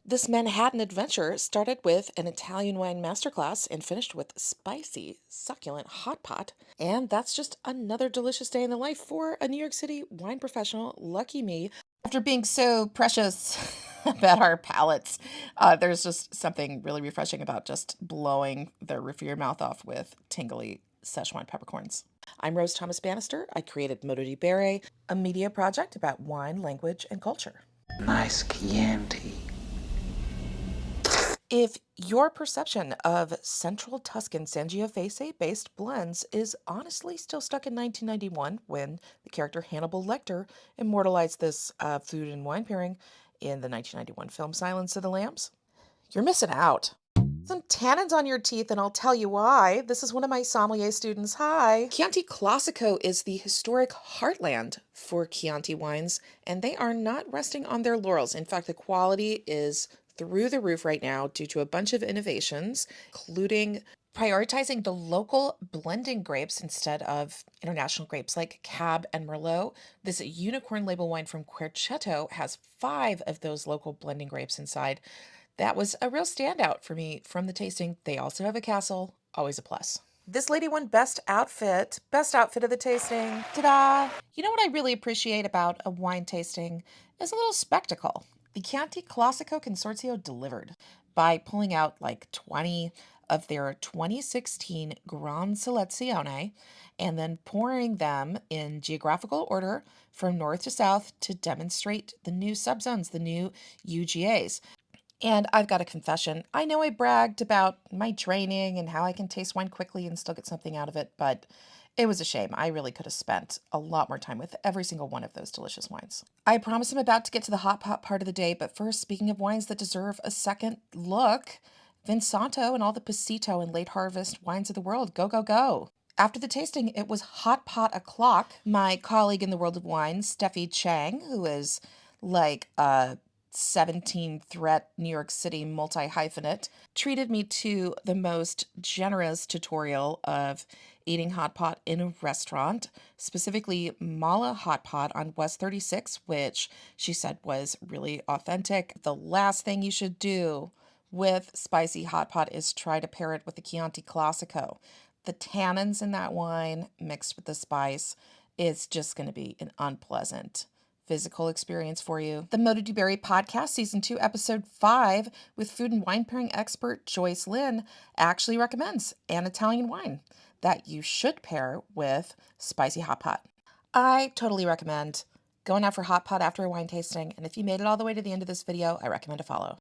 This Manhattan adventure started with an Italian wine masterclass and finished with spicy, succulent hot pot. And that's just another delicious day in the life for a New York City wine professional. Lucky me. After being so precious about our palates, there's just something really refreshing about just blowing the roof of your mouth off with tingly Szechuan peppercorns. I'm Rose Thomas Bannister. I created Modo di Bere, a media project about wine, language, and culture. Nice Chianti. If your perception of Central Tuscan Sangiovese-based blends is honestly still stuck in 1991 when the character Hannibal Lecter immortalized this food and wine pairing in the 1991 film Silence of the Lambs, you're missing out. Some tannins on your teeth, and I'll tell you why. This is one of my sommelier students. Hi. Chianti Classico is the historic heartland for Chianti wines, and they are not resting on their laurels. In fact, the quality is through the roof right now due to a bunch of innovations, including prioritizing the local blending grapes instead of international grapes like Cab and Merlot. This unicorn label wine from Querceto has 5 of those local blending grapes inside. That was a real standout for me from the tasting. They also have a castle, always a plus. This lady won best outfit of the tasting. Ta-da! You know what I really appreciate about a wine tasting is a little spectacle. The Chianti Classico Consorzio delivered by pulling out like 20 of their 2016 Gran Selezione and then pouring them in geographical order from north to south to demonstrate the new subzones, the new UGAs. And I've got a confession. I know I bragged about my training and how I can taste wine quickly and still get something out of it, but it was a shame. I really could have spent a lot more time with every single one of those delicious wines. I promise I'm about to get to the hot pot part of the day, but first, speaking of wines that deserve a second look, Vinsanto and all the Pasito and late harvest wines of the world. Go, go, go. After the tasting, it was hot pot o'clock. My colleague in the world of wine, Steffi Chang, who is like a 17 threat New York City multi hyphenate, treated me to the most generous tutorial of eating hot pot in a restaurant, specifically Mala Hot Pot on West 36, which she said was really authentic. The last thing you should do with spicy hot pot is try to pair it with the Chianti Classico. The tannins in that wine mixed with the spice is just going to be an unpleasant physical experience for you. The Modo di Bere podcast, season 2, episode 5, with food and wine pairing expert Joyce Lynn, actually recommends an Italian wine that you should pair with spicy hot pot. I totally recommend going out for hot pot after a wine tasting, and if you made it all the way to the end of this video, I recommend a follow.